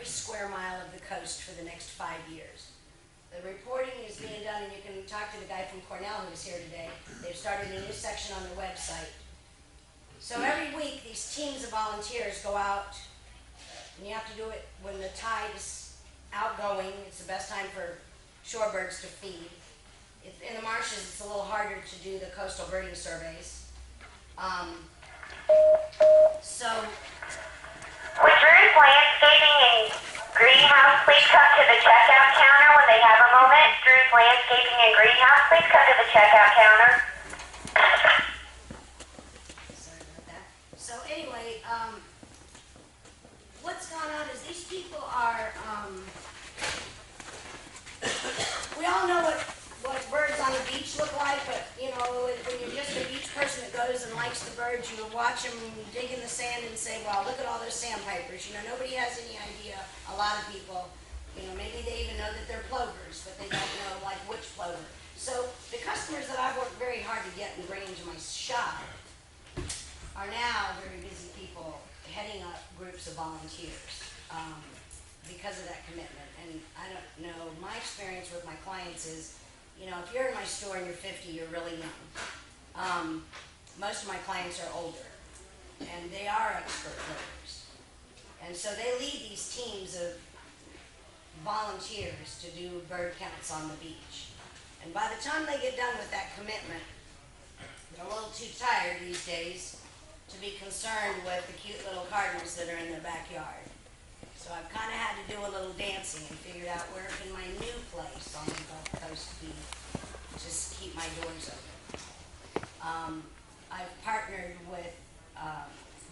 every square mile of the coast for the next 5 years. The reporting is being done, and you can talk to the guy from Cornell who's here today. They've started a new section on their website. So every week, these teams of volunteers go out, and you have to do it when the tide is outgoing. It's the best time for shorebirds to feed. In the marshes, it's a little harder to do the coastal birding surveys. So, would Drew's Landscaping and Greenhouse please come to the checkout counter when they have a moment? Drew's Landscaping and Greenhouse, please come to the checkout counter. sorry about that. So anyway, what's gone on is these people are, we all know what birds on the beach look like, but you know, when you're just a beach person that goes and likes the birds, you watch them dig in the sand and say, well, look at all those sandpipers. You know, nobody has any idea, a lot of people, you know, maybe they even know that they're plovers, but they don't know, like, which plover. So the customers that I've worked very hard to get and bring into my shop are now very busy people heading up groups of volunteers because of that commitment. And I don't know, my experience with my clients is, you know, if you're in my store and you're 50, you're really young. Most of my clients are older, and they are expert birders. And so they lead these teams of volunteers to do bird counts on the beach. And by the time they get done with that commitment, they're a little too tired these days to be concerned with the cute little cardinals that are in their backyard. So I've kind of had to do a little dancing and figured out where can my new place on the Gulf Coast be, just keep my doors open. I've partnered with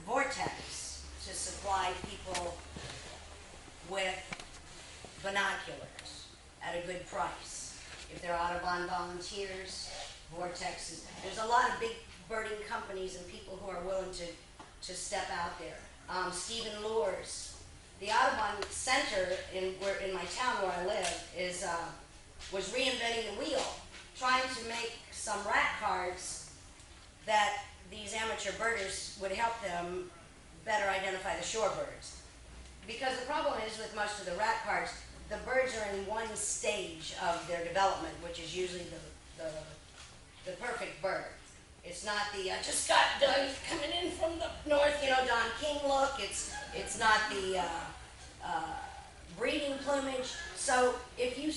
Vortex to supply people with binoculars at a good price. If they're Audubon volunteers, Vortex is, there's a lot of big birding companies and people who are willing to step out there. Stephen Lures. The Audubon Center in my town where I live was reinventing the wheel, trying to make some rat cards that these amateur birders would help them better identify the shorebirds. Because the problem is with most of the rat cards, the birds are in one stage of their development, which is usually the perfect bird. It's not the, I just got done coming in from the north, you know, Don King look. It's not the breeding plumage. So if you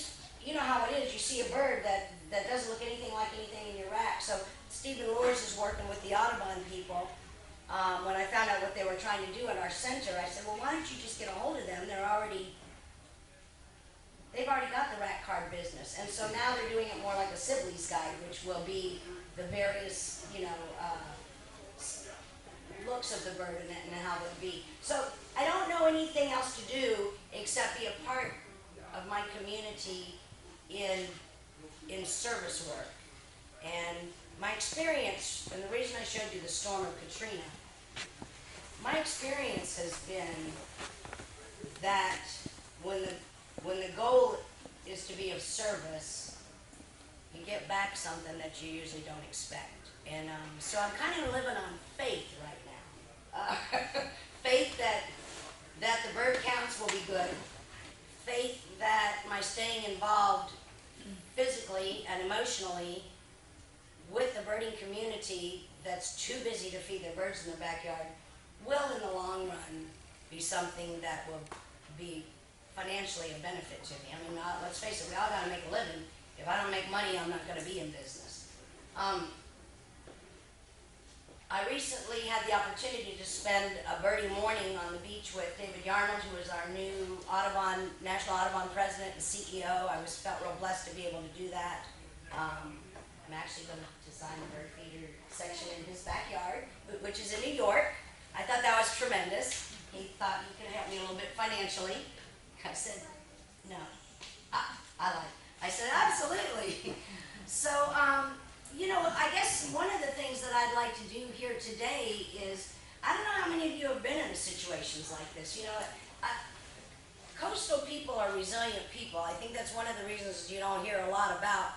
know how it is, you see a bird that doesn't look anything like anything in your rack. So Stephen Lures is working with the Audubon people. When I found out what they were trying to do at our center, I said, well, why don't you just get a hold of them? They've already got the rat card business. And so now they're doing it more like a Sibley's Guide, which will be the various, you know, looks of the bird and how they'll be. So I don't know anything else to do except be a part of my community in service work. And my experience, and the reason I showed you the storm of Katrina, my experience has been that when the goal is to be of service, you get back something that you usually don't expect. And so I'm kind of living on faith right now. Faith that the bird counts will be good. Faith that my staying involved physically and emotionally with the birding community that's too busy to feed their birds in their backyard will in the long run be something that will be financially a benefit to me. I mean, let's face it, we all got to make a living. If I don't make money, I'm not going to be in business. I recently had the opportunity to spend a birding morning on the beach with David Yarnold, who is our new National Audubon President and CEO. I felt real blessed to be able to do that. I'm actually going to design a bird feeder section in his backyard, which is in New York. I thought that was tremendous. He thought he could help me a little bit financially. I said, no, I said, absolutely. So, you know, I guess one of the things that I'd like to do here today is, I don't know how many of you have been in situations like this. You know, coastal people are resilient people. I think that's one of the reasons you don't hear a lot about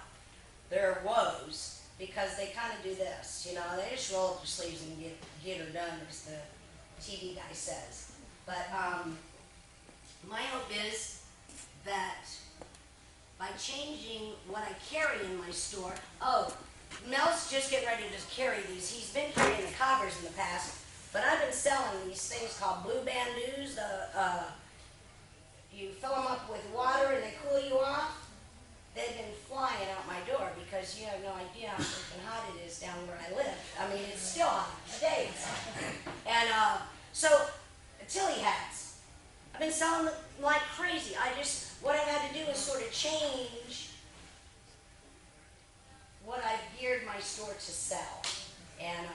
their woes, because they kind of do this. You know, they just roll up their sleeves and get her done, as the TV guy says. But my changing what I carry in my store. Oh, Mel's just getting ready to carry these. He's been carrying the cobbers in the past, but I've been selling these things called blue bandoos. You fill them up with water and they cool you off. They've been flying out my door because you have no idea how freaking hot it is down where I live. I mean, it's still hot today. And so, Tilly hats. I've been selling them like crazy. What I've had to do is sort of change what I've geared my store to sell. And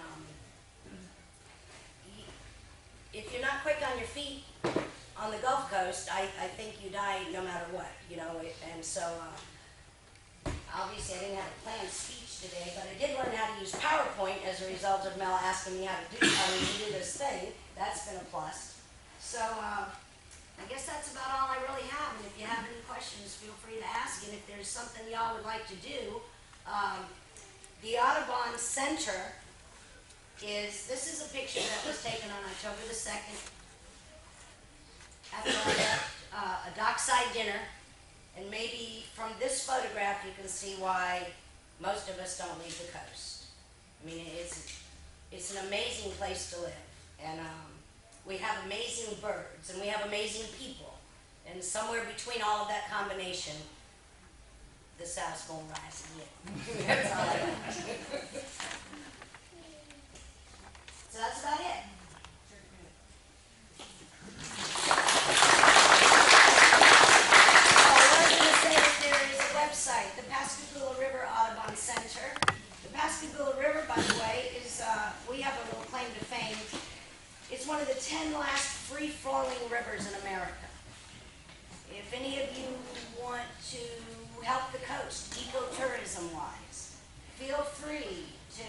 if you're not quick on your feet on the Gulf Coast, I think you die no matter what, you know. And so, obviously I didn't have a planned speech today, but I did learn how to use PowerPoint as a result of Mel asking me how to do this thing. That's been a plus. So, I guess that's about all I really have, and if you have any questions, feel free to ask, and if there's something y'all would like to do, the Audubon Center this is a picture that was taken on October the 2nd, after I left a dockside dinner, and maybe from this photograph you can see why most of us don't leave the coast. I mean, it's an amazing place to live, and we have amazing birds, and we have amazing people. And somewhere between all of that combination, the South's gonna rise again. That's all I got. So that's about it. Oh, I was gonna say that there is a website, the Pascagoula River Audubon Center. The Pascagoula River, by the way, is, we have a little claim to fame. It's one of the 10 last free-flowing rivers in America. If any of you want to help the coast, ecotourism-wise, feel free to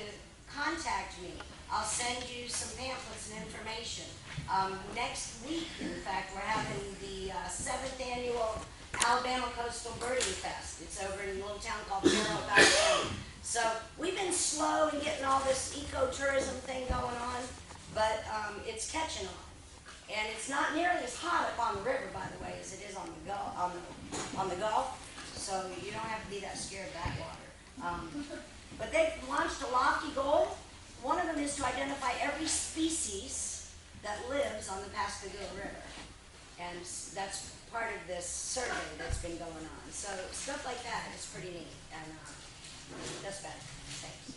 contact me. I'll send you some pamphlets and information. Next week, in fact, we're having the 7th annual Alabama Coastal Birding Fest. It's over in a little town called Fairhope, Alabama. So we've been slow in getting all this ecotourism thing going on, but it's catching on. And it's not nearly as hot up on the river, by the way, as it is on the Gulf. So you don't have to be that scared of that water. But they've launched a lofty goal. One of them is to identify every species that lives on the Pascagoula River. And that's part of this survey that's been going on. So stuff like that is pretty neat. And that's better. Thanks.